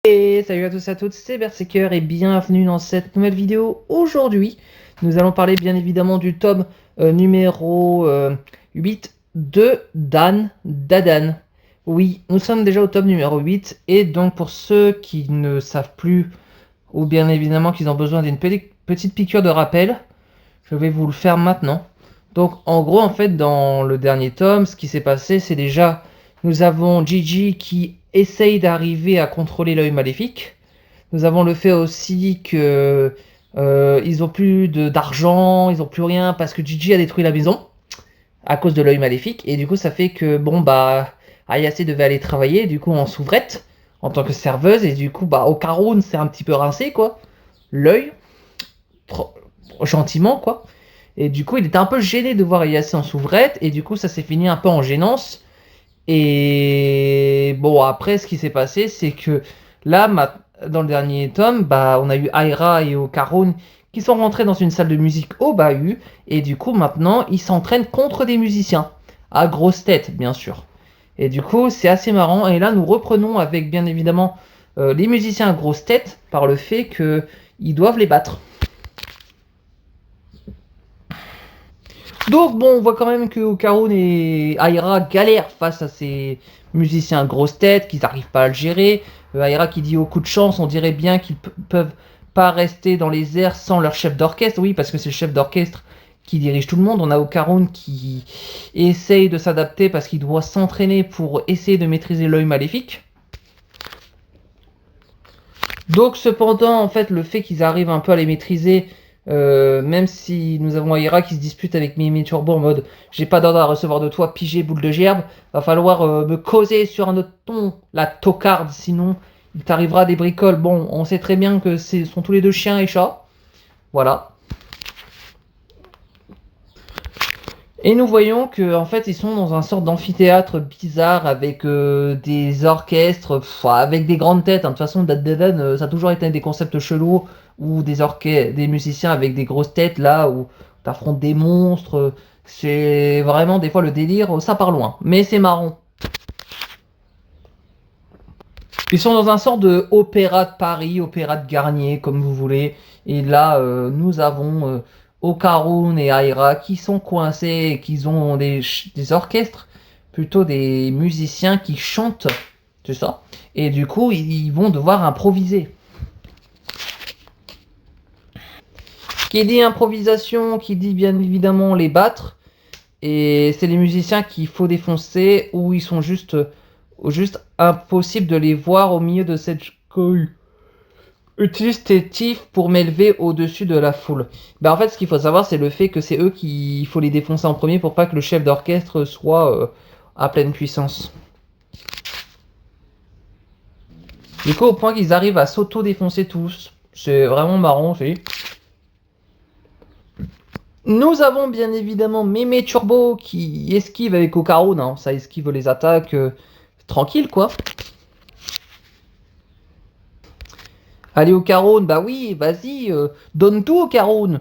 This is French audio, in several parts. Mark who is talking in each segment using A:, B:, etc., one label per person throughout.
A: Et salut à tous et à toutes, c'est Berserker et bienvenue dans cette nouvelle vidéo. Aujourd'hui, nous allons parler bien évidemment du tome numéro 8 de Dadan. Oui, nous sommes déjà au tome numéro 8 et donc pour ceux qui ne savent plus ou bien évidemment qu'ils ont besoin d'une petite piqûre de rappel, je vais vous le faire maintenant. Donc en gros en fait dans le dernier tome, ce qui s'est passé c'est déjà nous avons Gigi qui essaye d'arriver à contrôler l'œil maléfique. Nous avons le fait aussi que ils ont plus d'argent, ils ont plus rien parce que Gigi a détruit la maison à cause de l'œil maléfique et du coup ça fait que bon bah Ayase devait aller travailler du coup en souvrette en tant que serveuse et du coup bah Okarun c'est un petit peu rincé quoi l'œil gentiment quoi et du coup il était un peu gêné de voir Ayase en souvrette et du coup ça s'est fini un peu en gênance. Et bon, après, ce qui s'est passé, c'est que là, dans le dernier tome, bah, on a eu Aira et Okarun qui sont rentrés dans une salle de musique au bahut. Et du coup, maintenant, ils s'entraînent contre des musiciens. À grosse tête, bien sûr. Et du coup, c'est assez marrant. Et là, nous reprenons avec, bien évidemment, les musiciens à grosse tête par le fait qu'ils doivent les battre. Donc bon, on voit quand même que Okarun et Aira galèrent face à ces musiciens grosses têtes, qu'ils n'arrivent pas à le gérer. Aira qui dit au coup de chance, on dirait bien qu'ils peuvent pas rester dans les airs sans leur chef d'orchestre. Oui, parce que c'est le chef d'orchestre qui dirige tout le monde. On a Okarun qui essaye de s'adapter parce qu'il doit s'entraîner pour essayer de maîtriser l'œil maléfique. Donc cependant, en fait, le fait qu'ils arrivent un peu à les maîtriser, même si nous avons Aira qui se dispute avec Mimi Turbo en mode j'ai pas d'ordre à recevoir de toi, pigé boule de gerbe, va falloir me causer sur un autre ton, la tocarde, sinon il t'arrivera des bricoles. Bon, on sait très bien que ce sont tous les deux chiens et chats. Voilà. Et nous voyons que en fait ils sont dans un sorte d'amphithéâtre bizarre avec des orchestres, avec des grandes têtes. Hein. De toute façon, Dead ça a toujours été des concepts chelous ou des musiciens avec des grosses têtes là où t'affrontes des monstres. C'est vraiment des fois le délire, ça part loin. Mais c'est marrant. Ils sont dans un sort de opéra de Paris, opéra de Garnier, comme vous voulez. Et là, nous avons Okarun et Aira qui sont coincés et qui ont des orchestres, plutôt des musiciens qui chantent, c'est ça. Et du coup, ils vont devoir improviser. Qui dit improvisation, qui dit bien évidemment les battre. Et c'est les musiciens qu'il faut défoncer ou ils sont juste impossible de les voir au milieu de cette cohue. Utilise tes tifs pour m'élever au-dessus de la foule. En fait, ce qu'il faut savoir, c'est le fait que c'est eux qu'il faut les défoncer en premier pour pas que le chef d'orchestre soit à pleine puissance. Du coup, au point qu'ils arrivent à s'auto-défoncer tous. C'est vraiment marrant, c'est. Nous avons bien évidemment Mémé Turbo qui esquive avec Okarun. Hein. Ça esquive les attaques tranquille, quoi. Allez Okarun, bah oui, vas-y, donne tout Okarun.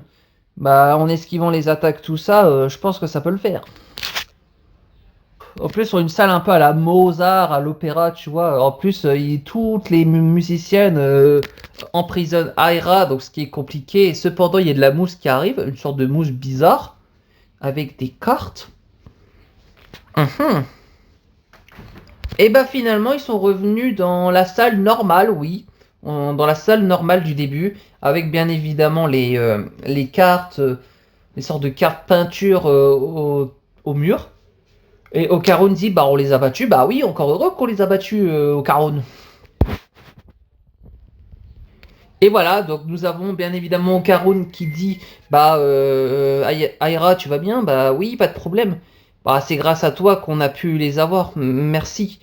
A: Bah en esquivant les attaques, tout ça, je pense que ça peut le faire. En plus sur une salle un peu à la Mozart, à l'opéra, tu vois. En plus, toutes les musiciennes emprisonnent Aira, donc ce qui est compliqué. Et cependant, il y a de la mousse qui arrive, une sorte de mousse bizarre, avec des cartes. Et bah finalement, ils sont revenus dans la salle normale, oui. Dans la salle normale du début, avec bien évidemment les cartes, les sortes de cartes peinture au mur. Et Okarun dit, bah on les a battus, bah oui, encore heureux qu'on les a battus, Okarun. Et voilà, donc nous avons bien évidemment Okarun qui dit, bah Aira, tu vas bien? Bah oui, pas de problème. Bah c'est grâce à toi qu'on a pu les avoir, merci.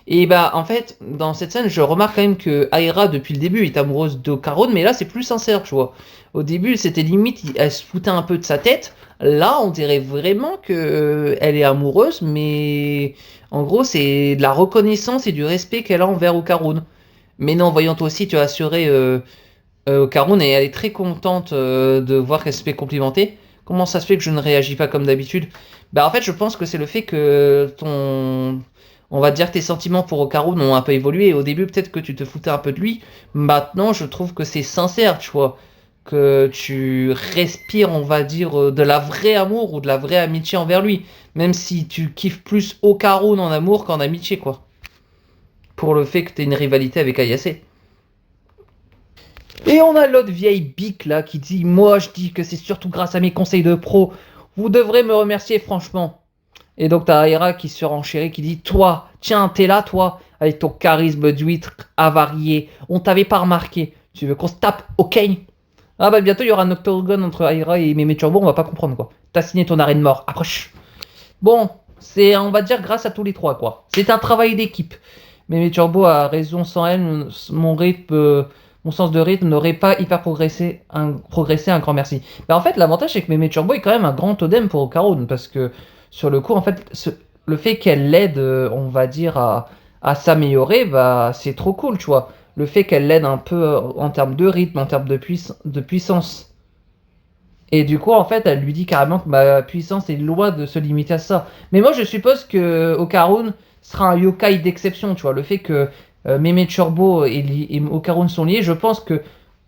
A: Et bah en fait, dans cette scène, je remarque quand même que Aira, depuis le début, est amoureuse d'Okarun, mais là c'est plus sincère, tu vois. Au début, c'était limite, elle se foutait un peu de sa tête. Là, on dirait vraiment que elle est amoureuse, mais en gros, c'est de la reconnaissance et du respect qu'elle a envers Okarun. Mais non, voyons toi aussi, tu as assuré Okarun et elle est très contente de voir qu'elle se fait complimenter. Comment ça se fait que je ne réagis pas comme d'habitude? Bah en fait, je pense que c'est le fait que ton on va dire tes sentiments pour Okarun ont un peu évolué. Au début, peut-être que tu te foutais un peu de lui. Maintenant, je trouve que c'est sincère, tu vois. Que tu respires, on va dire, de la vraie amour ou de la vraie amitié envers lui. Même si tu kiffes plus Okarun en amour qu'en amitié, quoi. Pour le fait que tu une rivalité avec Ayase. Et on a l'autre vieille bique là qui dit: moi je dis que c'est surtout grâce à mes conseils de pro. Vous devrez me remercier franchement. Et donc t'as Aira qui se renchérit, qui dit: toi, tiens, t'es là toi, avec ton charisme d'huître avarié. On t'avait pas remarqué. Tu veux qu'on se tape, ok? Ah bah bientôt il y aura un octogone entre Aira et Mémé Turbo, on va pas comprendre quoi. T'as signé ton arrêt de mort, approche. Bon, c'est on va dire grâce à tous les trois quoi. C'est un travail d'équipe. Mémé Turbo a raison, sans elle, mon rythme, mon sens de rythme n'aurait pas hyper progressé, un grand merci. Bah en fait l'avantage c'est que Mémé Turbo est quand même un grand totem pour Okarun, parce que sur le coup en fait le fait qu'elle l'aide, on va dire à s'améliorer, bah c'est trop cool tu vois. Le fait qu'elle l'aide un peu en termes de rythme, en termes de puissance. Et du coup, en fait, elle lui dit carrément que ma puissance est loin de se limiter à ça. Mais moi, je suppose que Okarun sera un yokai d'exception, tu vois. Le fait que Meme Turbo et Okarun sont liés, je pense que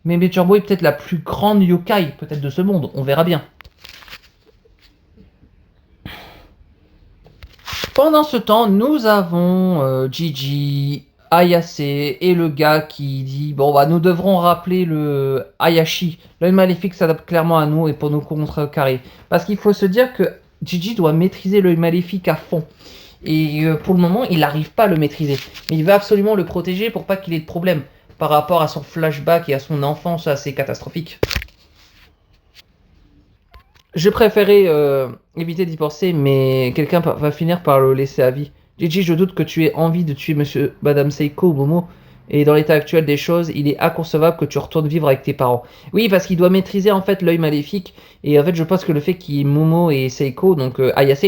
A: Meme Turbo est peut-être la plus grande yokai, peut-être de ce monde. On verra bien. Pendant ce temps, nous avons Gigi, Ayase et le gars qui dit: bon bah nous devrons rappeler le Hayashi. L'œil maléfique s'adapte clairement à nous et pour nous contrecarrer. Parce qu'il faut se dire que Gigi doit maîtriser l'œil maléfique à fond. Et pour le moment, il n'arrive pas à le maîtriser. Mais il va absolument le protéger pour pas qu'il ait de problème par rapport à son flashback et à son enfance assez catastrophique. Je préférais éviter d'y penser, mais quelqu'un va finir par le laisser à vie. Gigi, je doute que tu aies envie de tuer Madame Seiko ou Momo. Et dans l'état actuel des choses, il est inconcevable que tu retournes vivre avec tes parents. Oui, parce qu'il doit maîtriser en fait l'œil maléfique. Et en fait, je pense que le fait qu'il y ait Momo et Seiko, donc Ayase,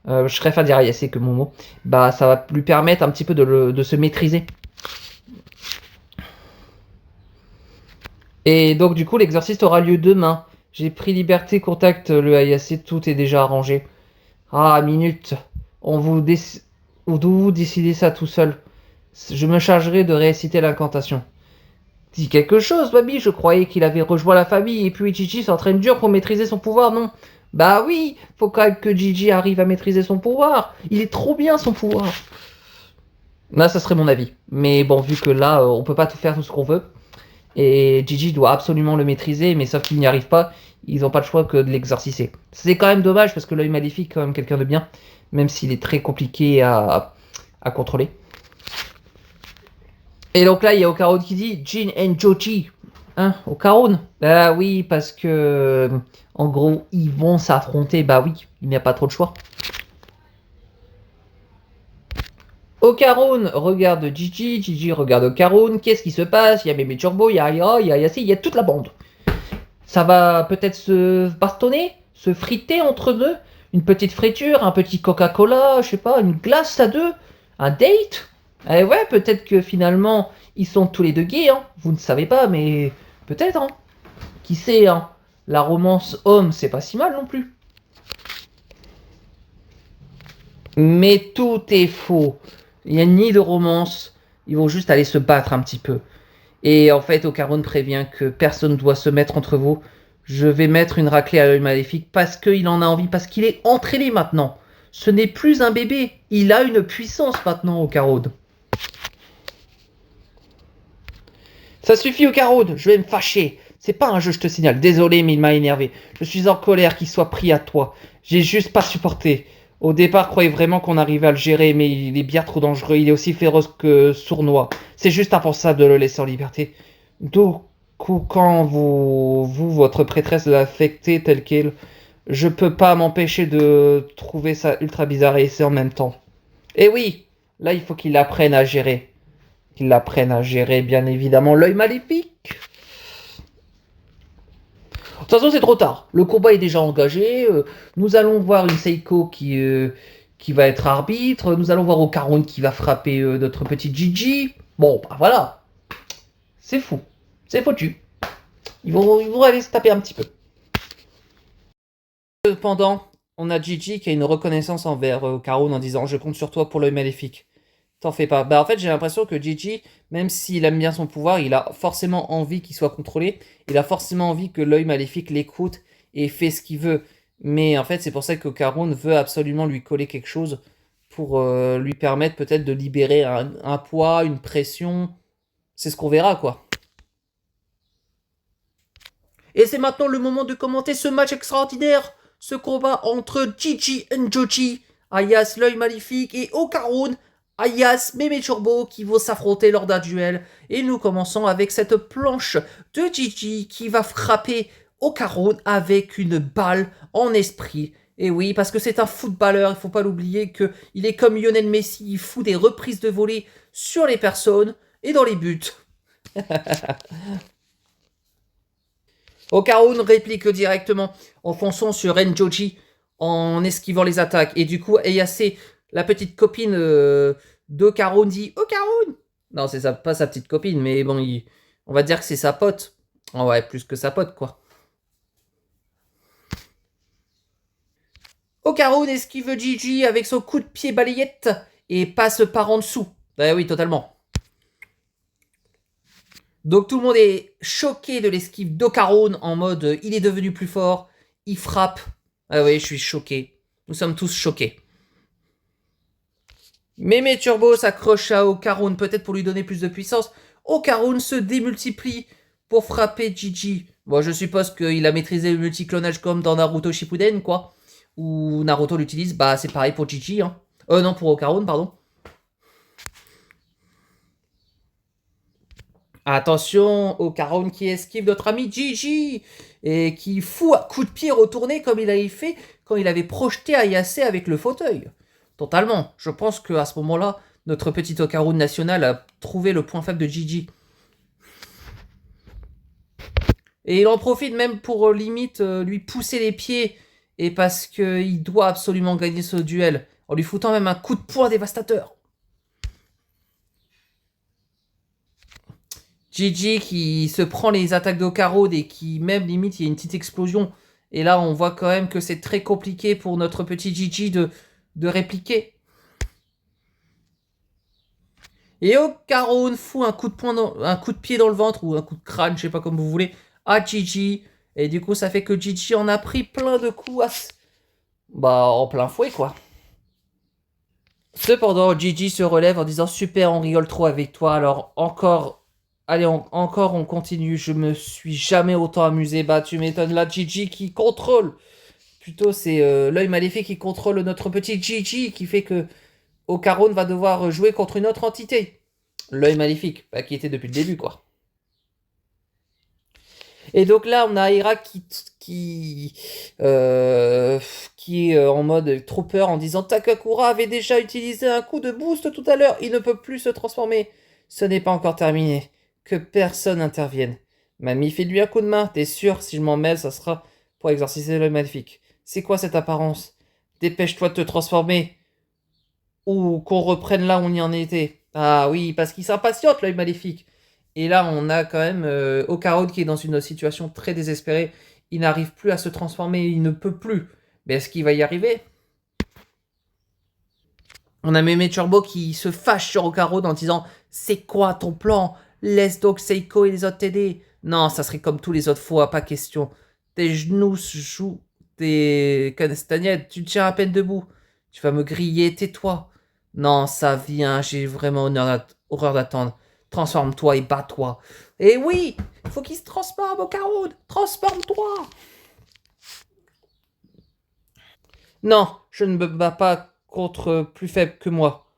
A: je préfère dire Ayase que Momo, bah ça va lui permettre un petit peu de se maîtriser. Et donc du coup, l'exorciste aura lieu demain. J'ai pris liberté, contacte le Ayase, tout est déjà arrangé. Ah, minute. On vous, vous décidez ça tout seul. Je me chargerai de réciter l'incantation. Dis quelque chose, Baby, je croyais qu'il avait rejoint la famille et puis Gigi s'entraîne dur pour maîtriser son pouvoir, non? Bah oui, faut quand même que Gigi arrive à maîtriser son pouvoir. Il est trop bien son pouvoir. Là, ça serait mon avis. Mais bon, vu que là, on peut pas tout faire tout ce qu'on veut. Et Gigi doit absolument le maîtriser, mais sauf qu'il n'y arrive pas, ils n'ont pas le choix que de l'exorciser. C'est quand même dommage parce que l'œil maléfique est quand même quelqu'un de bien, même s'il est très compliqué à contrôler. Et donc là, il y a Okarun qui dit: Jin and Joji. Hein, Okarun? Bah oui, parce que en gros, ils vont s'affronter. Bah oui, il n'y a pas trop de choix. Okarun regarde Gigi, Gigi regarde Okarun. Qu'est-ce qui se passe? Il y a Meme Turbo, il y a Aira, il y a Yassi, il y a toute la bande. Ça va peut-être se bastonner, se friter entre deux. Une petite friture, un petit Coca-Cola, je sais pas, une glace à deux, un date. Eh ouais, peut-être que finalement, ils sont tous les deux gays, hein. Vous ne savez pas, mais peut-être, hein. Qui sait, hein. La romance homme, c'est pas si mal non plus. Mais tout est faux. Il n'y a ni de romance. Ils vont juste aller se battre un petit peu. Et en fait, Okarun prévient que personne ne doit se mettre entre vous. Je vais mettre une raclée à l'œil maléfique parce qu'il en a envie, parce qu'il est entraîné maintenant. Ce n'est plus un bébé, il a une puissance maintenant, Okarun. Ça suffit, Okarun, je vais me fâcher. C'est pas un jeu, je te signale. Désolé, mais il m'a énervé. Je suis en colère qu'il soit pris à toi. J'ai juste pas supporté. Au départ, je croyais vraiment qu'on arrivait à le gérer, mais il est bien trop dangereux. Il est aussi féroce que sournois. C'est juste impensable de le laisser en liberté. Donc, quand votre prêtresse l'a affecté tel qu'elle, je peux pas m'empêcher de trouver ça ultra bizarre et c'est en même temps. Et oui, là, il faut qu'il apprenne à gérer. Qu'il apprenne à gérer, bien évidemment, l'œil maléfique. De toute façon, c'est trop tard. Le combat est déjà engagé. Nous allons voir une Seiko qui va être arbitre. Nous allons voir Okarun qui va frapper notre petit Gigi. Bon, bah voilà. C'est fou. C'est foutu. Ils vont aller se taper un petit peu. Cependant, on a Gigi qui a une reconnaissance envers Okarun en disant: je compte sur toi pour l'œil maléfique. T'en fais pas. Bah en fait j'ai l'impression que Gigi, même s'il aime bien son pouvoir, il a forcément envie qu'il soit contrôlé. Il a forcément envie que l'œil maléfique l'écoute et fait ce qu'il veut. Mais en fait c'est pour ça que Karun veut absolument lui coller quelque chose pour lui permettre peut-être de libérer un poids, une pression. C'est ce qu'on verra quoi. Et c'est maintenant le moment de commenter ce match extraordinaire. Ce combat entre Gigi Njoji, alias l'œil maléfique, et Okarun, alias Meme Turbo, qui vont s'affronter lors d'un duel. Et nous commençons avec cette planche de Gigi qui va frapper Okarun avec une balle en esprit. Et oui, parce que c'est un footballeur, il ne faut pas l'oublier qu'il est comme Lionel Messi, il fout des reprises de volée sur les personnes et dans les buts. Okarun réplique directement en fonçant sur Renjoji en esquivant les attaques. Et du coup, Ayase, la petite copine d'Okarun, dit Okarun. Non, c'est pas sa petite copine, mais bon, on va dire que c'est sa pote. Oh ouais, plus que sa pote, quoi. Okarun esquive Gigi avec son coup de pied balayette et passe par en dessous. Bah oui, totalement. Donc tout le monde est choqué de l'esquive d'Okarun en mode il est devenu plus fort, il frappe. Ah oui, je suis choqué. Nous sommes tous choqués. Meme Turbo s'accroche à Okarun peut-être pour lui donner plus de puissance. Okarun se démultiplie pour frapper Gigi. Bon, je suppose qu'il a maîtrisé le multiclonage comme dans Naruto Shippuden, quoi. Ou Naruto l'utilise, bah c'est pareil pour Gigi, hein. Non, pour Okarun, pardon. Attention au Okarun qui esquive notre ami Gigi et qui fout à coup de pied retourné comme il avait fait quand il avait projeté Ayase avec le fauteuil. Totalement. Je pense qu'à ce moment-là, notre petit Okarun national a trouvé le point faible de Gigi. Et il en profite même pour limite lui pousser les pieds et parce qu'il doit absolument gagner ce duel en lui foutant même un coup de poing dévastateur. Gigi qui se prend les attaques d'Okarun et qui même limite il y a une petite explosion. Et là on voit quand même que c'est très compliqué pour notre petit Gigi de répliquer. Et Okarun fout un coup de pied dans le ventre ou un coup de crâne, je sais pas comme vous voulez, à Gigi. Et du coup ça fait que Gigi en a pris plein de coups bah en plein fouet quoi. Cependant, Gigi se relève en disant super, on rigole trop avec toi. Alors encore, allez, encore on continue. Je me suis jamais autant amusé. Bah tu m'étonnes là, Gigi qui contrôle. Plutôt c'est l'œil maléfique qui contrôle notre petit Gigi qui fait que Okarun va devoir jouer contre une autre entité. L'œil maléfique, bah, qui était depuis le début quoi. Et donc là, on a Hera qui est en mode trop peur en disant Takakura avait déjà utilisé un coup de boost tout à l'heure, il ne peut plus se transformer. Ce n'est pas encore terminé. Que personne n'intervienne. Mamie, fais-lui un coup de main. T'es sûr, si je m'en mêle, ça sera pour exorciser le maléfique. C'est quoi cette apparence? Dépêche-toi de te transformer. Ou qu'on reprenne là où on y en était. Ah oui, parce qu'il s'impatiente, l'œil maléfique. Et là, on a quand même Okarun qui est dans une situation très désespérée. Il n'arrive plus à se transformer, il ne peut plus. Mais est-ce qu'il va y arriver? On a Meme Turbo qui se fâche sur Okarun en disant c'est quoi ton plan? Laisse donc Seiko et les autres t'aider. Non, ça serait comme tous les autres fois, pas question. Tes genoux jouent, tes castagnettes, tu tiens à peine debout. Tu vas me griller, tais-toi. Non, ça vient, j'ai vraiment horreur d'attendre. Transforme-toi et bats-toi. Et oui, il faut qu'il se transforme, Okarun. Transforme-toi. Non, je ne me bats pas contre plus faible que moi.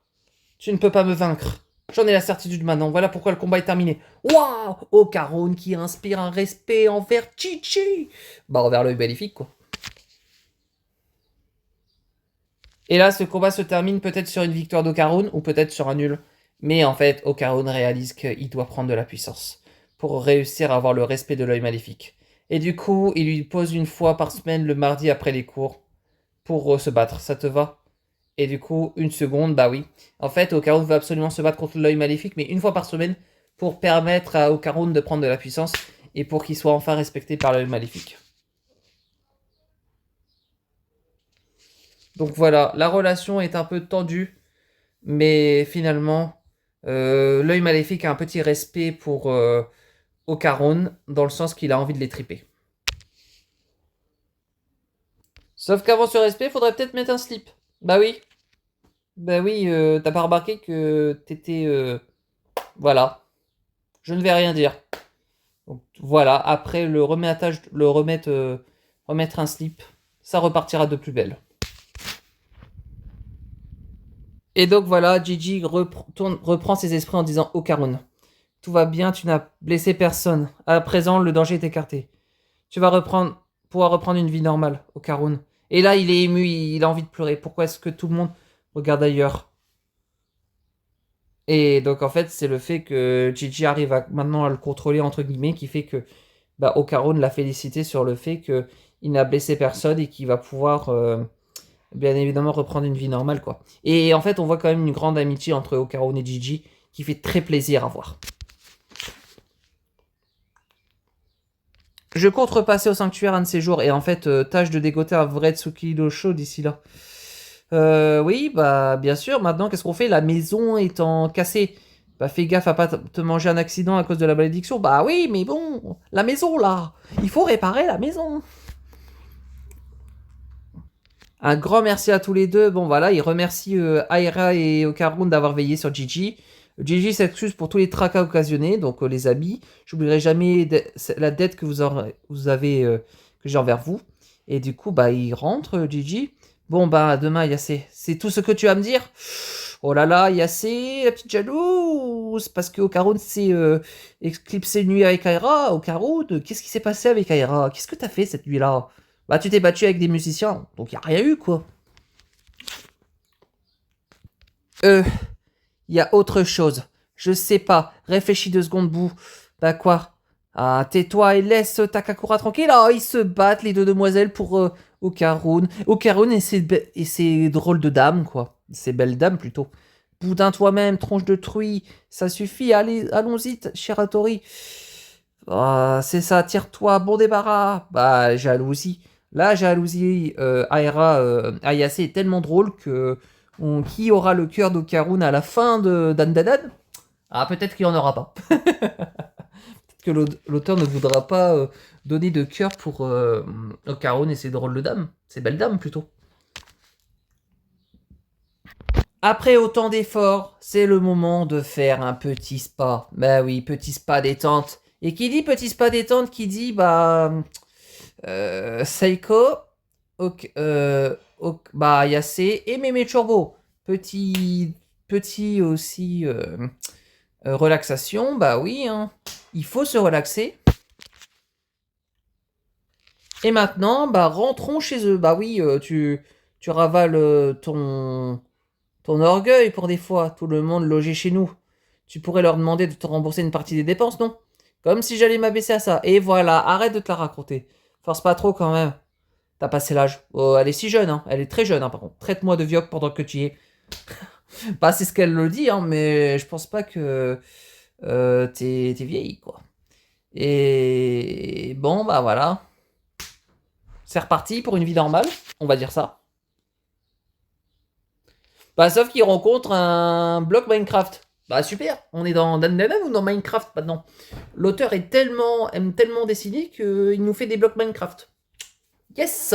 A: Tu ne peux pas me vaincre. J'en ai la certitude maintenant. Voilà pourquoi le combat est terminé. Waouh, Okarun qui inspire un respect envers Chichi. Bah, envers l'œil maléfique, quoi. Et là, ce combat se termine peut-être sur une victoire d'Okarun ou peut-être sur un nul. Mais en fait, Okarun réalise qu'il doit prendre de la puissance pour réussir à avoir le respect de l'œil maléfique. Et du coup, il lui pose une fois par semaine le mardi après les cours pour se battre. Ça te va? Et du coup, une seconde, bah oui. En fait, Okarun veut absolument se battre contre l'œil maléfique, mais une fois par semaine pour permettre à Okarun de prendre de la puissance et pour qu'il soit enfin respecté par l'œil maléfique. Donc voilà, la relation est un peu tendue. Mais finalement, l'œil maléfique a un petit respect pour Ocaron, dans le sens qu'il a envie de les triper. Sauf qu'avant ce respect, faudrait peut-être mettre un slip. Bah oui. Bah oui, t'as pas remarqué que t'étais... voilà. Je ne vais rien dire. Donc, voilà, après le remettage, remettre un slip, ça repartira de plus belle. Et donc voilà, Gigi reprend ses esprits en disant: Ocaron, tout va bien, tu n'as blessé personne. À présent, le danger est écarté. Tu vas pouvoir reprendre une vie normale, Ocaron. Et là, il est ému, il a envie de pleurer. Pourquoi est-ce que tout le monde regarde ailleurs? Et donc en fait, c'est le fait que Gigi arrive maintenant à le contrôler, entre guillemets, qui fait que bah, Ocaron l'a félicité sur le fait qu'il n'a blessé personne et qu'il va pouvoir bien évidemment reprendre une vie normale, quoi. Et en fait, on voit quand même une grande amitié entre Ocaron et Gigi qui fait très plaisir à voir. Je compte repasser au sanctuaire un de ces jours et en fait, tâche de dégoter un vrai Tsuki no Sho d'ici là. Oui, bah bien sûr, maintenant qu'est-ce qu'on fait? La maison étant cassée. Bah fais gaffe à pas te manger un accident à cause de la malédiction. Bah oui, mais bon, la maison là, il faut réparer la maison. Un grand merci à tous les deux. Bon voilà, il remercie Aira et Okarun d'avoir veillé sur Gigi. Gigi s'excuse pour tous les tracas occasionnés, donc les habits. J'oublierai jamais la dette que vous avez que j'ai envers vous. Et du coup, bah il rentre, Gigi. Bon bah demain, Yassé, c'est tout ce que tu as à me dire? Oh là là, Yassé, la petite jalouse, parce que Okarun s'est éclipsé une nuit avec Aira. Okarun, qu'est-ce qui s'est passé avec Aira? Qu'est-ce que t'as fait cette nuit-là? Bah, tu t'es battu avec des musiciens, donc y a rien eu, quoi. Euh, y a autre chose. Je sais pas. Réfléchis 2 secondes, bout. Bah, quoi? Ah, tais-toi et laisse Takakura tranquille. Ah, ils se battent, les deux demoiselles, pour Okarun. Okarun et ses drôles de dames, quoi. Ces belles dames, plutôt. Boudin toi-même, tronche de truie. Ça suffit, allez, allons-y, Shiratori. Ah, c'est ça, tire-toi, bon débarras. Bah, jalousie. La jalousie Aira Ayase est tellement drôle que qui aura le cœur d'Okarun à la fin de Dan Dan Dan? Ah, peut-être qu'il n'y en aura pas. Peut-être que l'auteur ne voudra pas donner de cœur pour Okarun et ses drôles de dames. Ses belles dames, plutôt. Après autant d'efforts, c'est le moment de faire un petit spa. Bah oui, petit spa détente. Et qui dit petit spa détente, qui dit bah Seiko, bah Yase et Mémé Turbo. Petit aussi relaxation, bah oui, hein. Il faut se relaxer. Et maintenant, bah rentrons chez eux. Bah oui, tu ravales ton orgueil pour des fois. Tout le monde logé chez nous. Tu pourrais leur demander de te rembourser une partie des dépenses, non? Comme si j'allais m'abaisser à ça. Et voilà, arrête de te la raconter. Force pas trop quand même. T'as passé l'âge. Oh, elle est si jeune, hein. Elle est très jeune, hein, par contre. Traite-moi de vioque pendant que tu y es. Bah, c'est ce qu'elle le dit, hein, mais je pense pas que t'es vieille, quoi. Et bon, bah voilà. C'est reparti pour une vie normale, on va dire ça. Bah, sauf qu'il rencontre un bloc Minecraft. Bah, super, on est dans Dan Dan Dan ou dans Minecraft maintenant. L'auteur aime tellement dessiner qu'il nous fait des blocs Minecraft. Yes!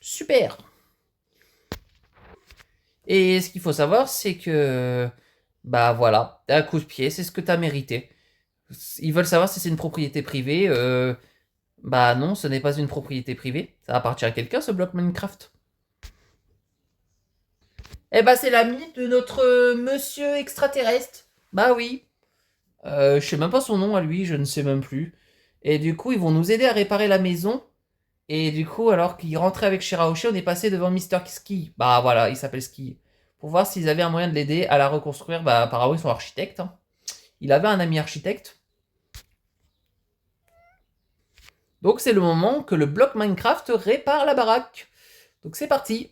A: Super! Et ce qu'il faut savoir, c'est que, bah voilà, un coup de pied, c'est ce que t'as mérité. Ils veulent savoir si c'est une propriété privée. Bah non, ce n'est pas une propriété privée. Ça appartient à quelqu'un, ce bloc Minecraft. Eh bah c'est l'ami de notre monsieur extraterrestre. Bah oui. Je sais même pas son nom à lui, je ne sais même plus. Et du coup, ils vont nous aider à réparer la maison. Et du coup, alors qu'ils rentraient avec Shirahoshi, on est passé devant Mister Ski. Bah voilà, il s'appelle Ski. Pour voir s'ils avaient un moyen de l'aider à la reconstruire. Bah apparemment, ils sont architectes, hein. Il avait un ami architecte. Donc c'est le moment que le bloc Minecraft répare la baraque. Donc c'est parti.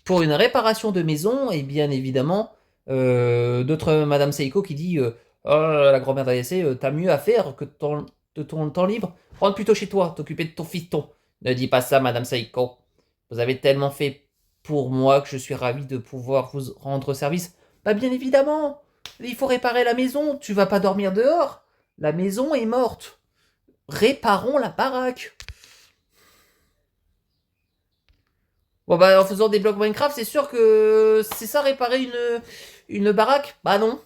A: Pour une réparation de maison, et bien évidemment, d'autres Madame Seiko qui dit oh, la grand-mère d'Ayase, t'as mieux à faire que de ton temps libre. Rentre plutôt chez toi, t'occuper de ton fiston. Ne dis pas ça, Madame Seiko. Vous avez tellement fait pour moi que je suis ravi de pouvoir vous rendre service. Bah bien évidemment, il faut réparer la maison, tu vas pas dormir dehors. La maison est morte. Réparons la baraque. Bon bah en faisant des blocs Minecraft, c'est sûr que c'est ça réparer une baraque? Bah non.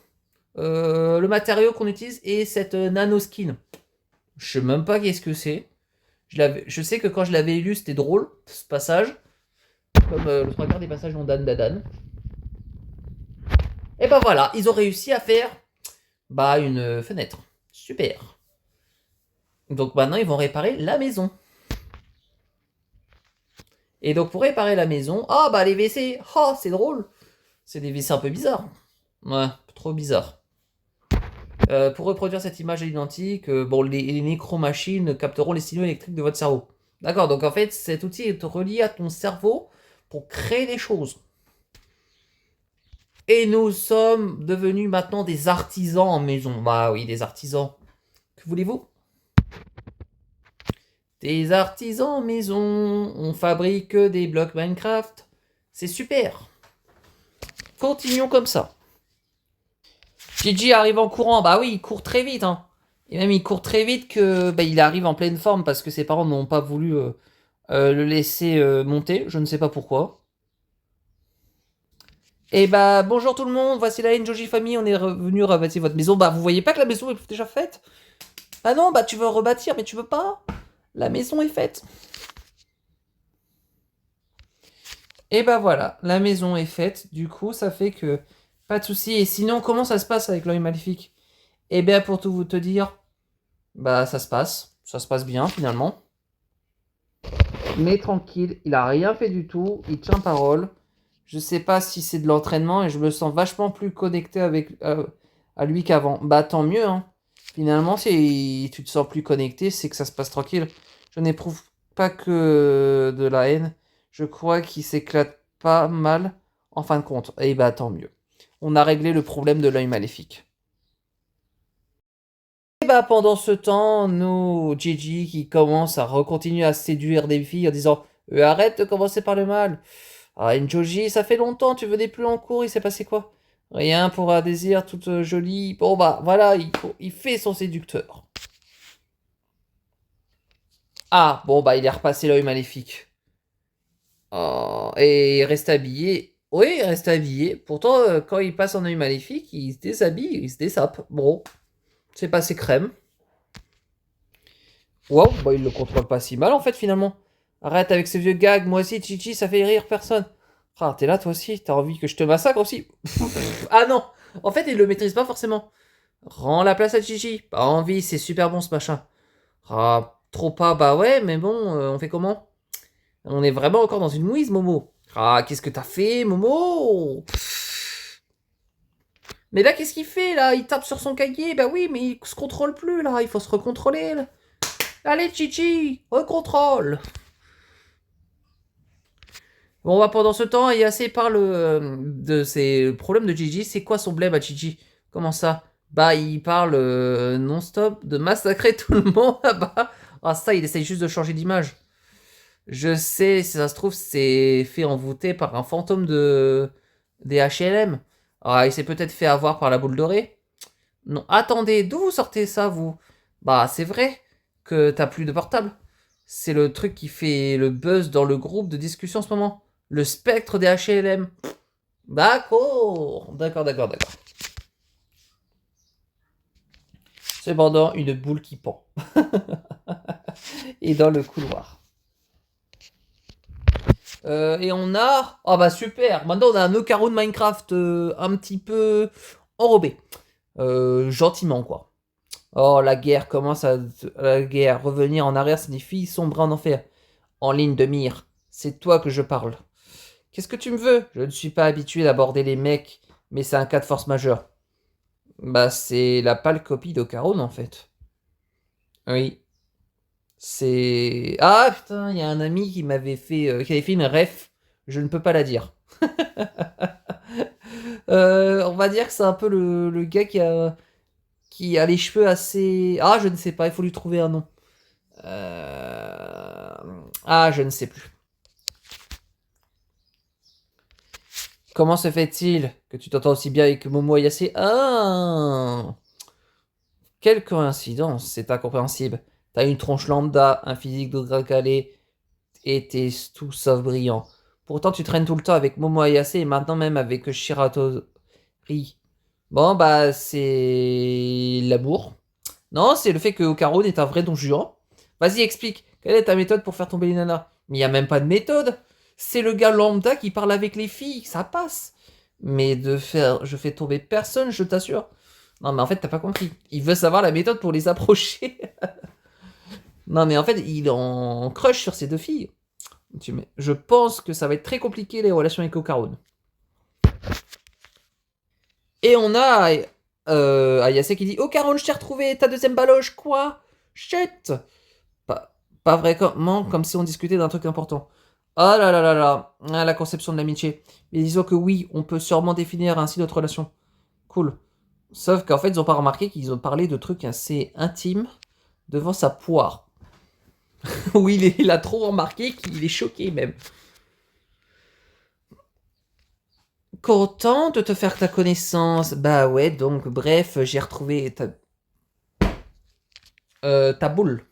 A: Le matériau qu'on utilise est cette nano skin. Je sais même pas qu'est-ce que c'est. Je sais que quand je l'avais lu, c'était drôle, ce passage. Comme le trois quarts des passages dans Dan Dadan. Et ben voilà, ils ont réussi à faire bah une fenêtre. Super. Donc maintenant, ils vont réparer la maison. Et donc pour réparer la maison, ah bah les WC, oh c'est drôle. C'est des WC un peu bizarres. Ouais, trop bizarre. Pour reproduire cette image à l'identique, bon, les micro-machines capteront les signaux électriques de votre cerveau. D'accord, donc en fait, cet outil est relié à ton cerveau pour créer des choses. Et nous sommes devenus maintenant des artisans en maison. Bah oui, des artisans. Que voulez-vous? Des artisans en maison. On fabrique des blocs Minecraft. C'est super. Continuons comme ça. Gigi arrive en courant. Bah oui, il court très vite. Hein. Et même il court très vite que bah, il arrive en pleine forme parce que ses parents n'ont pas voulu le laisser monter. Je ne sais pas pourquoi. Et bah bonjour tout le monde, voici la Njoji Family, on est revenu rebâtir votre maison. Bah vous voyez pas que la maison est déjà faite? Ah non, bah tu veux rebâtir mais tu veux pas. La maison est faite. Et bah voilà, la maison est faite. Du coup ça fait que pas de soucis. Et sinon comment ça se passe avec l'œil maléfique? Eh bien pour tout vous te dire, bah ça se passe bien finalement. Mais tranquille, il a rien fait du tout, il tient parole. Je sais pas si c'est de l'entraînement et je me sens vachement plus connecté avec à lui qu'avant. Bah tant mieux, hein. Finalement, si tu te sens plus connecté, c'est que ça se passe tranquille. Je n'éprouve pas que de la haine. Je crois qu'il s'éclate pas mal en fin de compte. Et bah tant mieux. On a réglé le problème de l'œil maléfique. Et bah pendant ce temps, nous, Gigi, qui commence à recontinuer à séduire des filles en disant arrête de commencer par le mal. Ah, Njoji, ça fait longtemps, tu venais plus en cours, il s'est passé quoi? Rien pour un désir toute jolie. Bon bah voilà, il fait son séducteur. Ah, bon bah il est repassé l'œil maléfique. Oh, et il reste habillé. Oui, il reste habillé. Pourtant, quand il passe en œil maléfique, il se déshabille, il se dessape. Bon, c'est passé crème. Wow, bah il le contrôle pas si mal en fait finalement. Arrête avec ce vieux gag, moi aussi, Chichi, ça fait rire personne. Ah, t'es là toi aussi, t'as envie que je te massacre aussi? Ah non, en fait il le maîtrise pas forcément. Rends la place à Chichi, pas envie, c'est super bon ce machin. Ah, trop pas, bah ouais, mais bon, on fait comment? On est vraiment encore dans une mouise, Momo. Ah, qu'est-ce que t'as fait, Momo? Mais là, qu'est-ce qu'il fait, là? Il tape sur son cahier, bah oui, mais il se contrôle plus, là, il faut se recontrôler, là. Allez, Chichi, recontrôle. Bon, bah, pendant ce temps, Yasé parle de ses problèmes de Gigi. C'est quoi son blème à Gigi? Comment ça? Bah, il parle non-stop de massacrer tout le monde là-bas. Ah, ça, il essaye juste de changer d'image. Je sais, si ça se trouve, c'est fait envoûter par un fantôme des HLM. Ah, il s'est peut-être fait avoir par la boule dorée. Non, attendez, d'où vous sortez ça, vous? Bah, c'est vrai que t'as plus de portable. C'est le truc qui fait le buzz dans le groupe de discussion en ce moment. Le spectre des HLM. D'accord. D'accord, d'accord, d'accord. Cependant, une boule qui pend. Et dans le couloir. Et on a... Oh bah super. Maintenant, on a un Ocarou de Minecraft un petit peu enrobé. Gentiment, quoi. Oh, la guerre commence à... La guerre. Revenir en arrière signifie sombrer en enfer. En ligne de mire. C'est toi que je parle. Qu'est-ce que tu me veux? Je ne suis pas habitué d'aborder les mecs, mais c'est un cas de force majeure. Bah, c'est la pâle copie d'Ocaron, en fait. Oui. C'est... Ah, putain, il y a un ami qui m'avait fait... qui avait fait une ref. Je ne peux pas la dire. On va dire que c'est un peu le gars qui a les cheveux assez... Ah, je ne sais pas, il faut lui trouver un nom. Ah, je ne sais plus.
B: Comment se fait-il que tu t'entends aussi bien avec Momo Ayase? Ah! Quelle coïncidence, c'est incompréhensible. T'as une tronche lambda, un physique de gras calé, et t'es tout sauf brillant. Pourtant, tu traînes tout le temps avec Momo Ayase et maintenant même avec Shiratori. Bon, bah, c'est l'amour. Non, c'est le fait que Okarun est un vrai don Juan. Vas-y, explique. Quelle est ta méthode pour faire tomber les nanas? Mais il n'y a même pas de méthode. C'est le gars lambda qui parle avec les filles, ça passe. Mais je fais tomber personne, je t'assure. Non, mais en fait, t'as pas compris. Il veut savoir la méthode pour les approcher. Non, mais en fait, il est en crush sur ces deux filles. Je pense que ça va être très compliqué les relations avec Okarun. Et on a Ayase qui dit Okarun, je t'ai retrouvé, ta deuxième baloche, quoi? Chut! Pas, pas vraiment comme si on discutait d'un truc important. Oh là là là là, ah, la conception de l'amitié. Mais disons que oui, on peut sûrement définir ainsi notre relation. Cool. Sauf qu'en fait, ils ont pas remarqué qu'ils ont parlé de trucs assez intimes devant sa poire. Oui, il a trop remarqué qu'il est choqué même. Content de te faire ta connaissance. Bah ouais, donc bref, j'ai retrouvé ta boule.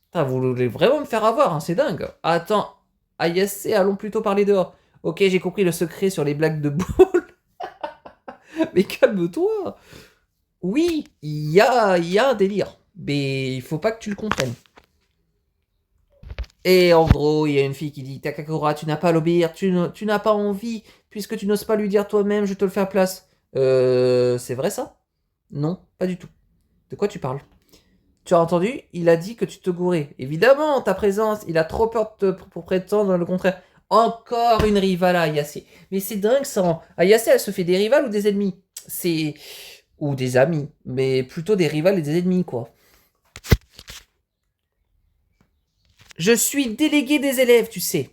B: Putain, vous voulez vraiment me faire avoir, hein, c'est dingue. Attends, Ayase, allons plutôt parler dehors. Ok, j'ai compris le secret sur les blagues de boule. Mais calme-toi. Oui, il y a un délire. Mais il faut pas que tu le comprennes. Et en gros, il y a une fille qui dit Takakura, tu n'as pas à l'obéir, tu n'as pas envie, puisque tu n'oses pas lui dire toi-même, je te le fais à place. C'est vrai ça? Non, pas du tout. De quoi tu parles? Tu as entendu? Il a dit que tu te gourais. Évidemment, en ta présence, il a trop peur pour prétendre le contraire. Encore une rivale à Ayase. Mais c'est dingue ça. Hein. Ayase, elle se fait des rivales ou des ennemis? C'est. Ou des amis. Mais plutôt des rivales et des ennemis, quoi. Je suis délégué des élèves, tu sais.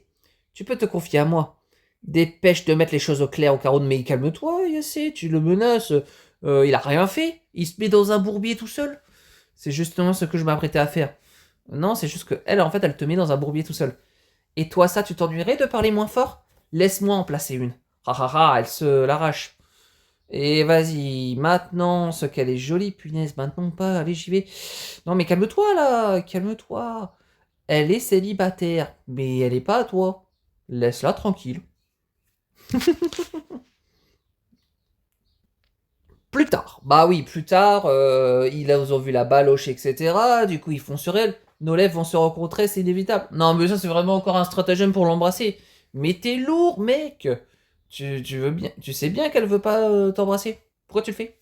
B: Tu peux te confier à moi. Dépêche de mettre les choses au clair au carreau de mais calme-toi, Ayase, tu le menaces. Il a rien fait. Il se met dans un bourbier tout seul. C'est justement ce que je m'apprêtais à faire. Non, c'est juste que elle, en fait, elle te met dans un bourbier tout seul. Et toi, ça, tu t'ennuierais de parler moins fort? Laisse-moi en placer une. Ha ha ha, elle se l'arrache. Et vas-y, maintenant, ce qu'elle est jolie, punaise, maintenant pas, allez, j'y vais. Non, mais calme-toi là, calme-toi. Elle est célibataire, mais elle est pas à toi. Laisse-la tranquille. Plus tard. Bah oui, plus tard, ils ont vu la baloche, etc. Du coup, ils font sur elle. Nos lèvres vont se rencontrer, c'est inévitable. Non, mais ça, c'est vraiment encore un stratagème pour l'embrasser. Mais t'es lourd, mec. Tu veux bien. Tu sais bien qu'elle veut pas t'embrasser. Pourquoi tu le fais?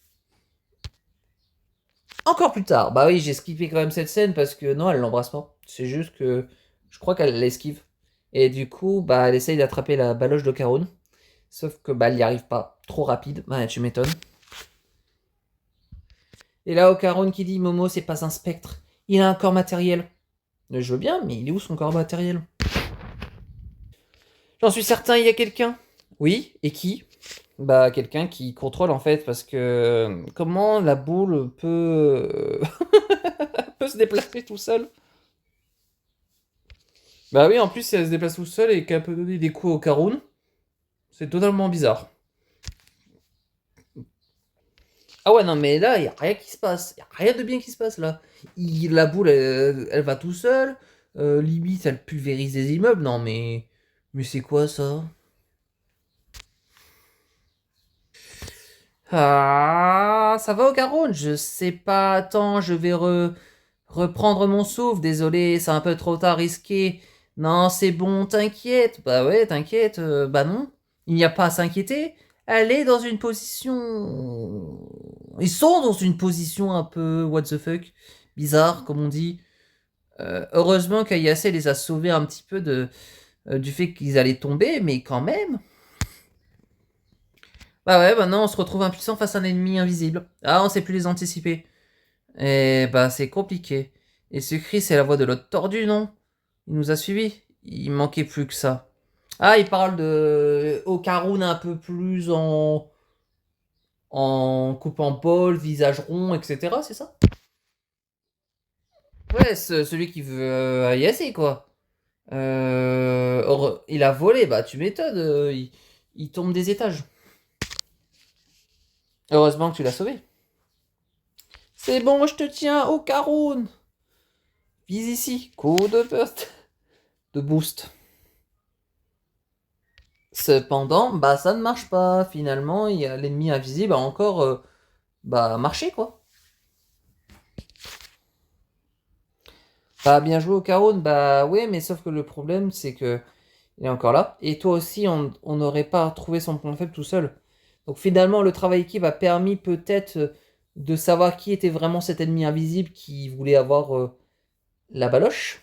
B: Encore plus tard. Bah oui, j'ai skippé quand même cette scène parce que non, elle l'embrasse pas. C'est juste que je crois qu'elle l'esquive. Et du coup, bah, elle essaye d'attraper la baloche de Caroune. Sauf que bah, elle n'y arrive pas. Trop rapide. Ouais, tu m'étonnes. Et là, Ocaron qui dit Momo, c'est pas un spectre. Il a un corps matériel. Je veux bien, mais il est où son corps matériel? J'en suis certain, il y a quelqu'un. Oui, et qui? Bah, quelqu'un qui contrôle en fait, parce que comment la boule peut, peut se déplacer tout seul? Bah oui, en plus, si elle se déplace tout seul et qu'elle peut donner des coups au Karun, c'est totalement bizarre. Ah ouais, non, mais là, il n'y a rien qui se passe. Il n'y a rien de bien qui se passe là. La boule, elle va tout seule. Limite, elle pulvérise des immeubles. Non, mais. Mais c'est quoi ça? Ah, ça va au Garonne? Je sais pas. Attends, je vais reprendre mon souffle. Désolé, c'est un peu trop tard, risqué. Non, c'est bon, t'inquiète. Bah ouais, t'inquiète. Bah non, il n'y a pas à s'inquiéter. Elle est dans une position. Ils sont dans une position un peu what the fuck, bizarre, comme on dit. Heureusement qu'Ayase les a sauvés un petit peu du fait qu'ils allaient tomber, mais quand même. Bah ouais, maintenant on se retrouve impuissant face à un ennemi invisible. Ah, on sait plus les anticiper. Et bah c'est compliqué. Et ce cri, c'est la voix de l'autre tordu, non? Il nous a suivis. Il manquait plus que ça. Ah, il parle de Okarun un peu plus en coupant Paul, visage rond, etc. C'est ça? Ouais, celui qui veut Ayase, quoi. Il a volé, bah tu m'étonnes. il tombe des étages. Heureusement que tu l'as sauvé. C'est bon, je te tiens, oh Karun. Vise ici, coup de burst. De boost. Cependant, bah ça ne marche pas. Finalement, il y a l'ennemi invisible a encore marché quoi. Bah bien joué au Karun, bah ouais, mais sauf que le problème c'est que il est encore là. Et toi aussi, on n'aurait pas trouvé son point faible tout seul. Donc finalement, le travail équipe a permis peut-être de savoir qui était vraiment cet ennemi invisible qui voulait avoir la baloche.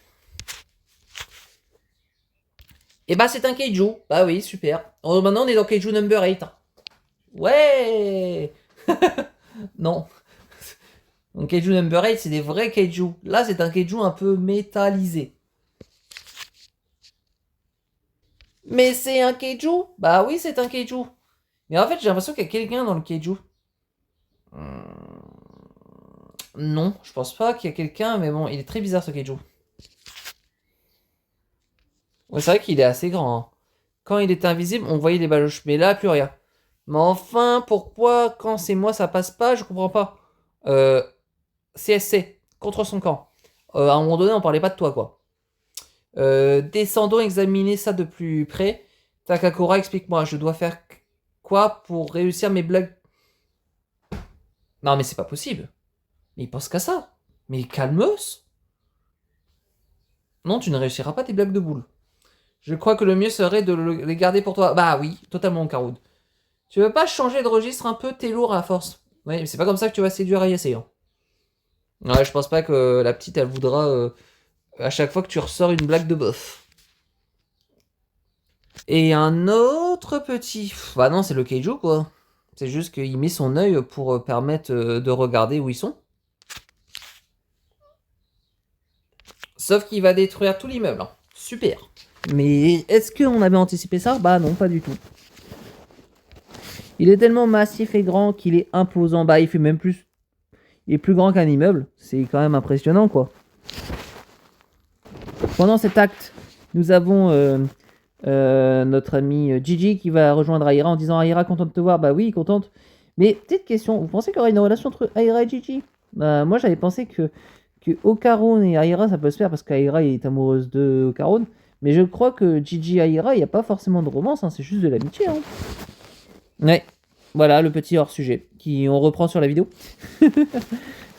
B: Et bah c'est un Kaiju. Bah oui, super. Maintenant on est dans Kaiju number 8. Ouais. Non. Donc Kaiju number 8 c'est des vrais Kaiju. Là c'est un Kaiju un peu métallisé. Mais c'est un Kaiju? Bah oui c'est un Kaiju. Mais en fait j'ai l'impression qu'il y a quelqu'un dans le Kaiju. Non, je pense pas qu'il y a quelqu'un, mais bon, il est très bizarre ce Kaiju. Ouais, c'est vrai qu'il est assez grand. Hein. Quand il était invisible, on voyait les baloches, mais là, plus rien. Mais enfin, pourquoi quand c'est moi ça passe pas? Je comprends pas. CSC, contre son camp. À un moment donné, on parlait pas de toi, quoi. Descendons examiner ça de plus près. Takakura, explique-moi, je dois faire quoi pour réussir mes blagues? Non, mais c'est pas possible. Mais il pense qu'à ça. Mais calmos. Non, tu ne réussiras pas tes blagues de boule. Je crois que le mieux serait de les garder pour toi. Bah oui, totalement, Caroud. Tu veux pas changer de registre un peu? T'es lourd à force. Oui, mais c'est pas comme ça que tu vas séduire Ayase. Hein. Ouais, je pense pas que la petite, elle voudra à chaque fois que tu ressors une blague de bof. Et un autre petit... Bah non, c'est le Keiju, quoi. C'est juste qu'il met son œil pour permettre de regarder où ils sont. Sauf qu'il va détruire tout l'immeuble. Hein. Super. Mais est-ce qu'on avait anticipé ça? Bah non, pas du tout. Il est tellement massif et grand qu'il est imposant. Bah il fait même plus... Il est plus grand qu'un immeuble. C'est quand même impressionnant, quoi. Pendant cet acte, nous avons notre ami Gigi qui va rejoindre Aira en disant Aira, contente de te voir. Bah oui, contente. Mais petite question, vous pensez qu'il y aura une relation entre Aira et Gigi? Bah moi j'avais pensé que Okarun et Aira ça peut se faire parce qu'Aira est amoureuse de Okarun. Mais je crois que Gigi et Aira, il n'y a pas forcément de romance, hein, c'est juste de l'amitié. Hein. Ouais, voilà le petit hors-sujet qui on reprend sur la vidéo.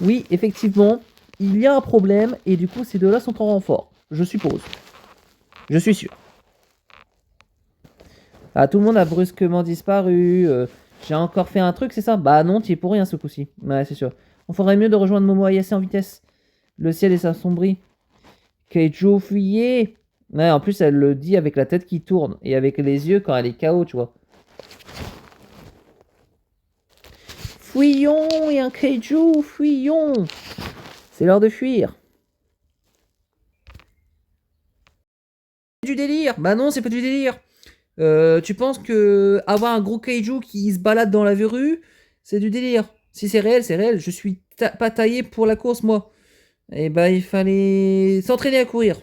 B: Oui, effectivement, il y a un problème et du coup ces deux-là sont en renfort, je suppose. Je suis sûr. Ah, tout le monde a brusquement disparu. J'ai encore fait un truc, c'est ça? Bah non, tu es pour rien ce coup-ci. Ouais, c'est sûr. On ferait mieux de rejoindre Momo Ayase en vitesse. Le ciel est assombri. Keijo, fuyez! Ouais, en plus, elle le dit avec la tête qui tourne et avec les yeux quand elle est KO, tu vois. Fuyons, il y a un Keiju, fuyons! C'est l'heure de fuir. Du délire! Bah non, c'est pas du délire. Tu penses que avoir un gros Keiju qui se balade dans la rue, c'est du délire? Si c'est réel, c'est réel. Je suis pas taillé pour la course, moi. Et bah, il fallait s'entraîner à courir.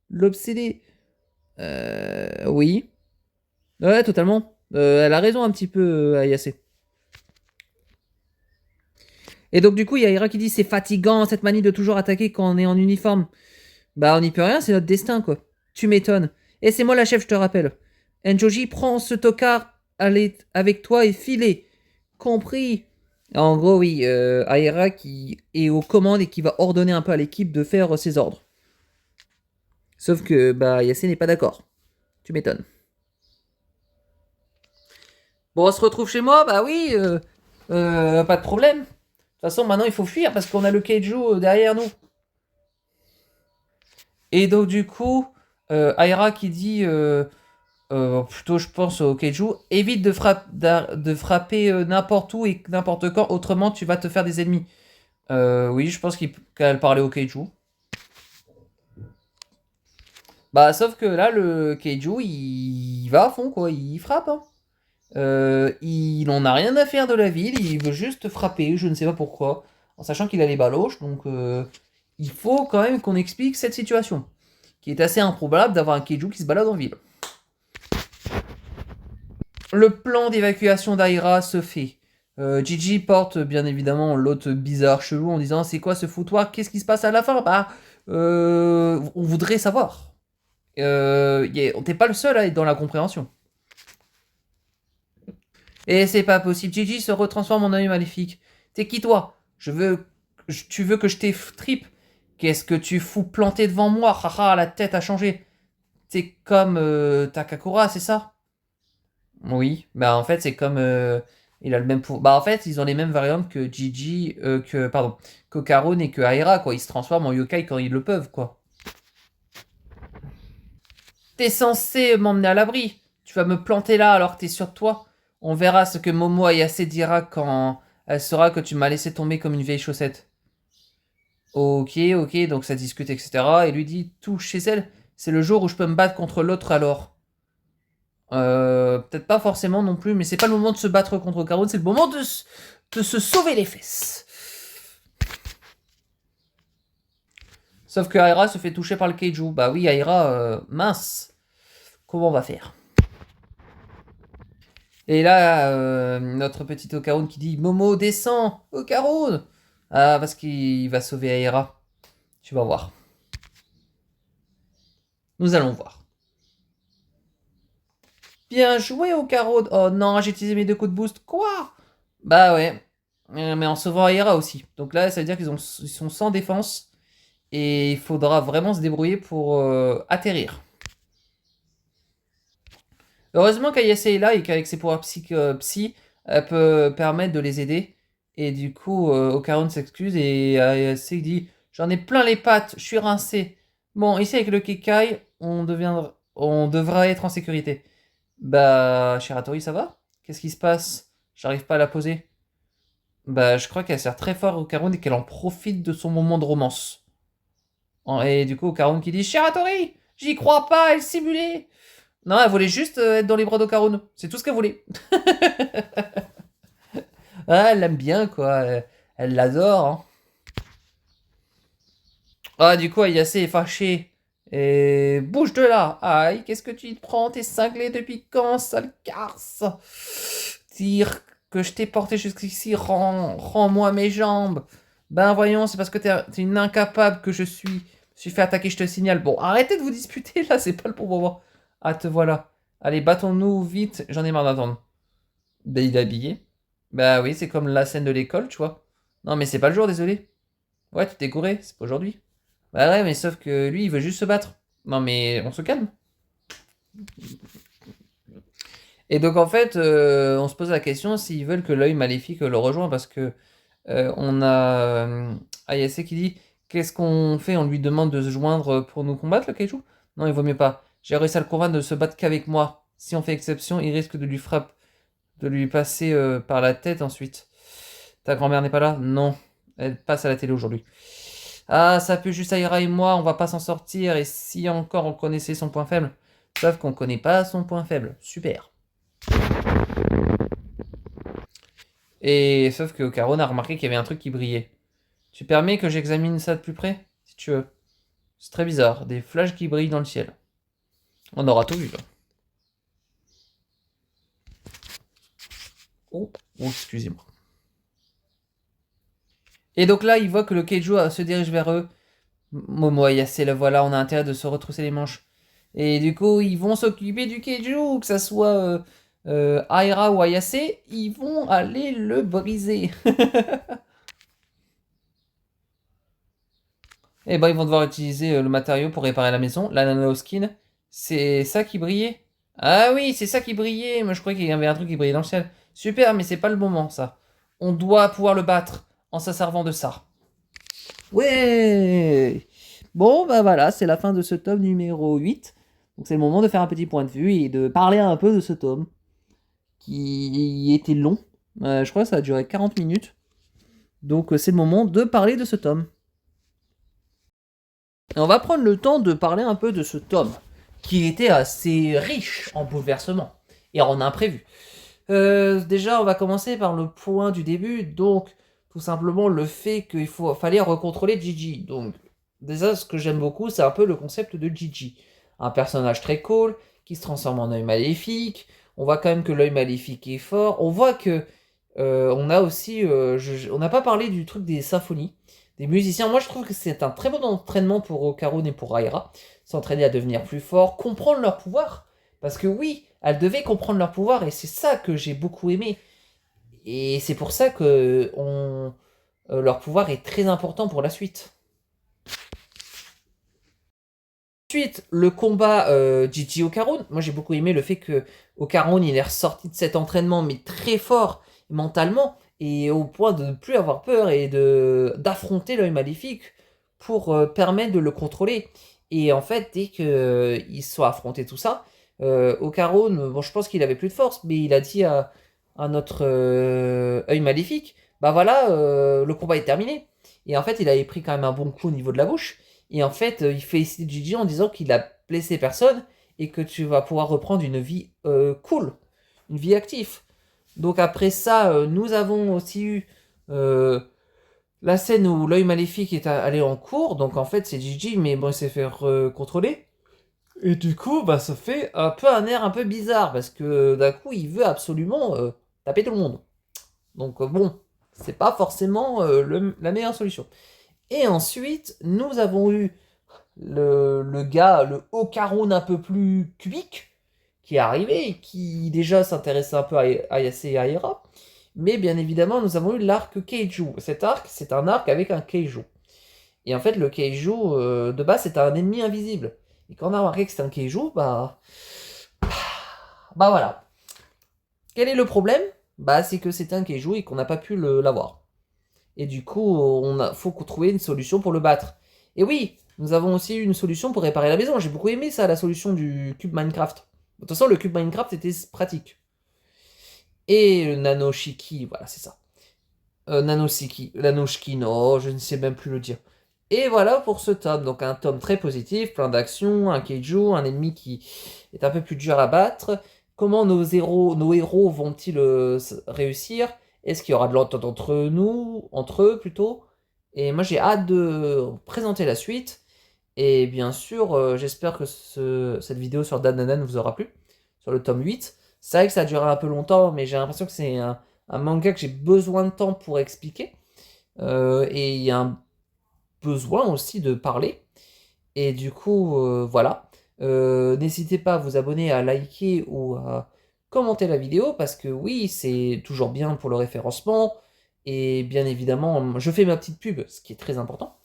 B: L'obsédé. Oui. Ouais, totalement. Elle a raison un petit peu, Ayase. Et donc, du coup, il y a Ira qui dit c'est fatigant cette manie de toujours attaquer quand on est en uniforme. Bah, on n'y peut rien, c'est notre destin, quoi. Tu m'étonnes. Et c'est moi la chef, je te rappelle. Enjoji, prends ce tocard avec toi et filez. Compris. En gros, oui, Aira qui est aux commandes et qui va ordonner un peu à l'équipe de faire ses ordres. Sauf que, bah, Yase n'est pas d'accord. Tu m'étonnes. Bon, on se retrouve chez moi? Bah oui, pas de problème. De toute façon, maintenant, il faut fuir parce qu'on a le Keiju derrière nous. Et donc, du coup, Aira qui dit... plutôt, je pense au Keiju. Évite de frapper n'importe où et n'importe quand, autrement tu vas te faire des ennemis. Oui, je pense qu'elle parlait au Keiju. Bah, sauf que là, le Keiju, il va à fond, quoi. Il frappe. Hein. Il n'en a rien à faire de la ville. Il veut juste frapper, je ne sais pas pourquoi. En sachant qu'il a les baloches, donc il faut quand même qu'on explique cette situation. qui est assez improbable d'avoir un Keiju qui se balade en ville. Le plan d'évacuation d'Aira se fait. Gigi porte bien évidemment l'autre bizarre chelou en disant c'est quoi ce foutoir, qu'est-ce qui se passe à la fin? Bah, on voudrait savoir. T'es pas le seul à être dans la compréhension. Et c'est pas possible, Gigi se retransforme en œil maléfique. T'es qui toi? Tu veux que je t'effripe? Qu'est-ce que tu fous planté devant moi? Haha, la tête a changé. T'es comme Takakura, c'est ça? Oui, bah en fait c'est comme il a le même pouvoir. Bah en fait ils ont les mêmes variantes que Gigi, qu'Okarun et que Aira quoi. Ils se transforment en yokai quand ils le peuvent quoi. T'es censé m'emmener à l'abri. Tu vas me planter là alors que t'es sûr de toi. On verra ce que Momo Ayase dira quand elle saura que tu m'as laissé tomber comme une vieille chaussette. Ok, ok, donc ça discute, etc. Et lui dit tout chez elle, c'est le jour où je peux me battre contre l'autre alors. Peut-être pas forcément non plus, mais c'est pas le moment de se battre contre Okarun, c'est le moment de se sauver les fesses. Sauf que Aira se fait toucher par le Keiju. Bah oui, Aira, mince. Comment on va faire? Et là, notre petit Okarun qui dit Momo, descends, Okarun. Ah, parce qu'il va sauver Aira. Tu vas voir. Nous allons voir. Bien joué, Okarun. Oh non, j'ai utilisé mes 2 coups de boost. Quoi? Bah ouais. Mais en sauvant Aira aussi. Donc là, ça veut dire qu'ils sont sans défense. Et il faudra vraiment se débrouiller pour atterrir. Heureusement qu'Ayase est là et qu'avec ses pouvoirs psy, elle peut permettre de les aider. Et du coup, Okarun s'excuse et Ayase dit j'en ai plein les pattes, je suis rincé. Bon, ici avec le Kekai, on devra être en sécurité. Bah, Shiratori, ça va? Qu'est-ce qui se passe? J'arrive pas à la poser. Bah, je crois qu'elle sert très fort au Okarun et qu'elle en profite de son moment de romance. Et du coup, Okarun qui dit Shiratori, j'y crois pas, elle simulait. Non, elle voulait juste être dans les bras d'Okarun. C'est tout ce qu'elle voulait. Ah, elle l'aime bien, quoi. Elle l'adore. Hein. Ah, du coup, Ayase est fâchée. Et bouge de là. Aïe, qu'est-ce que tu te prends? T'es cinglé depuis quand, sale garce? Dire que je t'ai porté jusqu'ici, rends-moi mes jambes. Ben voyons, c'est parce que t'es une incapable que je suis. Je me suis fait attaquer, je te signale. Bon, arrêtez de vous disputer, là, c'est pas le bon moment. Ah, te voilà. Allez, battons-nous vite, j'en ai marre d'attendre. Ben, il est habillé. Bah oui, c'est comme la scène de l'école, tu vois. Non, mais c'est pas le jour, désolé. Ouais, tu t'es gouré, c'est pas aujourd'hui. Bah ouais, mais sauf que lui, il veut juste se battre. Non, mais on se calme. Et donc, en fait, on se pose la question s'ils veulent que l'œil maléfique le rejoigne, parce que on a Ayase qui dit qu'est-ce qu'on fait? On lui demande de se joindre pour nous combattre, le Kaiju? Non, il vaut mieux pas. J'ai réussi à le convaincre de se battre qu'avec moi. Si on fait exception, il risque de lui frapper, de lui passer par la tête ensuite. Ta grand-mère n'est pas là? Non. Elle passe à la télé aujourd'hui. Ah, ça pue juste Aira et moi, on va pas s'en sortir. Et si encore on connaissait son point faible? Sauf qu'on connaît pas son point faible. Super. Et sauf que Caron a remarqué qu'il y avait un truc qui brillait. Tu permets que j'examine ça de plus près? Si tu veux. C'est très bizarre. Des flashs qui brillent dans le ciel. On aura tout vu là. Oh, excusez-moi. Et donc là, il voit que le Keiju se dirige vers eux. Momo Ayase, le voilà, on a intérêt de se retrousser les manches. Et du coup, ils vont s'occuper du Keiju, que ça soit Aira ou Ayase, ils vont aller le briser. Et ben, ils vont devoir utiliser le matériau pour réparer la maison. La nanoskin, c'est ça qui brillait? Ah oui, c'est ça qui brillait. Moi, je croyais qu'il y avait un truc qui brillait dans le ciel. Super, mais c'est pas le moment, ça. On doit pouvoir le battre en se servant de ça. Ouais! Bon, bah voilà, c'est la fin de ce tome numéro 8. Donc c'est le moment de faire un petit point de vue et de parler un peu de ce tome. Qui était long. Je crois que ça a duré 40 minutes. Donc c'est le moment de parler de ce tome. Et on va prendre le temps de parler un peu de ce tome. Qui était assez riche en bouleversements et en imprévus. Déjà, on va commencer par le point du début. Donc, tout simplement le fait qu'il fallait recontrôler Gigi. Donc, déjà, ce que j'aime beaucoup, c'est un peu le concept de Gigi. Un personnage très cool, qui se transforme en œil maléfique. On voit quand même que l'œil maléfique est fort. On voit que on a aussi... on n'a pas parlé du truc des symphonies, des musiciens. Moi, je trouve que c'est un très bon entraînement pour Okarun et pour Aira. S'entraîner à devenir plus fort, comprendre leur pouvoir. Parce que oui, elles devaient comprendre leur pouvoir, et c'est ça que j'ai beaucoup aimé. Et c'est pour ça que leur pouvoir est très important pour la suite. Ensuite, le combat Gigi Okarun. Moi, j'ai beaucoup aimé le fait que Okarun, il est ressorti de cet entraînement, mais très fort mentalement, et au point de ne plus avoir peur et d'affronter l'œil maléfique pour permettre de le contrôler. Et en fait, dès qu'ils se sont affrontés tout ça, Okarun, bon, je pense qu'il avait plus de force, mais il a dit à notre œil maléfique, bah voilà, le combat est terminé. Et en fait, il avait pris quand même un bon coup au niveau de la bouche. Et en fait, il félicite Gigi en disant qu'il a blessé personne et que tu vas pouvoir reprendre une vie cool, une vie active. Donc après ça, nous avons aussi eu euh, la scène où l'œil maléfique est allé en cours. Donc en fait, c'est Gigi, mais bon, il s'est fait contrôler. Et du coup, bah, ça fait un peu un air un peu bizarre parce que d'un coup, il veut absolument taper tout le monde. Donc bon, c'est pas forcément la meilleure solution. Et ensuite, nous avons eu le gars, le Okarun un peu plus cubique, qui est arrivé et qui déjà s'intéressait un peu à Ayase et Aira. Mais bien évidemment, nous avons eu l'arc Keiju. Cet arc, c'est un arc avec un Keiju. Et en fait, le Keiju, de base, c'est un ennemi invisible. Et quand on a remarqué que c'est un Keiju, bah voilà. Quel est le problème? Bah, c'est que c'est un Keiju et qu'on n'a pas pu l'avoir. Et du coup, faut trouver une solution pour le battre. Et oui, nous avons aussi eu une solution pour réparer la maison. J'ai beaucoup aimé ça, la solution du cube Minecraft. De toute façon, le cube Minecraft était pratique. Et le Nanoshiki, voilà, c'est ça. Nanoshiki, non, je ne sais même plus le dire. Et voilà pour ce tome. Donc un tome très positif, plein d'action, un Keiju, un ennemi qui est un peu plus dur à battre. Comment nos héros vont-ils réussir? Est-ce qu'il y aura de l'entente entre eux plutôt? Et moi j'ai hâte de présenter la suite. Et bien sûr, j'espère que cette vidéo sur Dandadan vous aura plu, sur le tome 8. C'est vrai que ça a duré un peu longtemps, mais j'ai l'impression que c'est un manga que j'ai besoin de temps pour expliquer. Et il y a un besoin aussi de parler. Et du coup, voilà. N'hésitez pas à vous abonner, à liker ou à commenter la vidéo, parce que oui, c'est toujours bien pour le référencement. Et bien évidemment, je fais ma petite pub, ce qui est très important.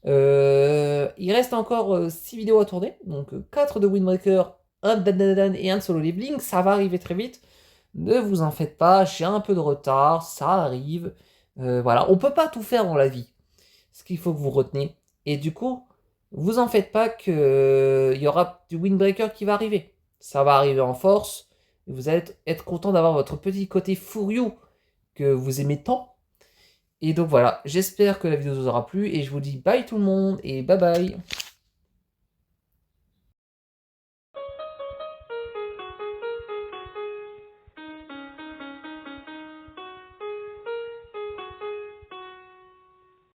B: Il reste encore 6 vidéos à tourner, donc 4 de Windbreaker, un de Dan et un de Solo Leveling, ça va arriver très vite. Ne vous en faites pas, j'ai un peu de retard, ça arrive. Voilà, on peut pas tout faire dans la vie. Ce qu'il faut que vous retenez. Et du coup, vous en faites pas que il y aura du Windbreaker qui va arriver. Ça va arriver en force. Et vous allez être content d'avoir votre petit côté furieux que vous aimez tant. Et donc voilà, j'espère que la vidéo vous aura plu et je vous dis bye tout le monde et bye bye.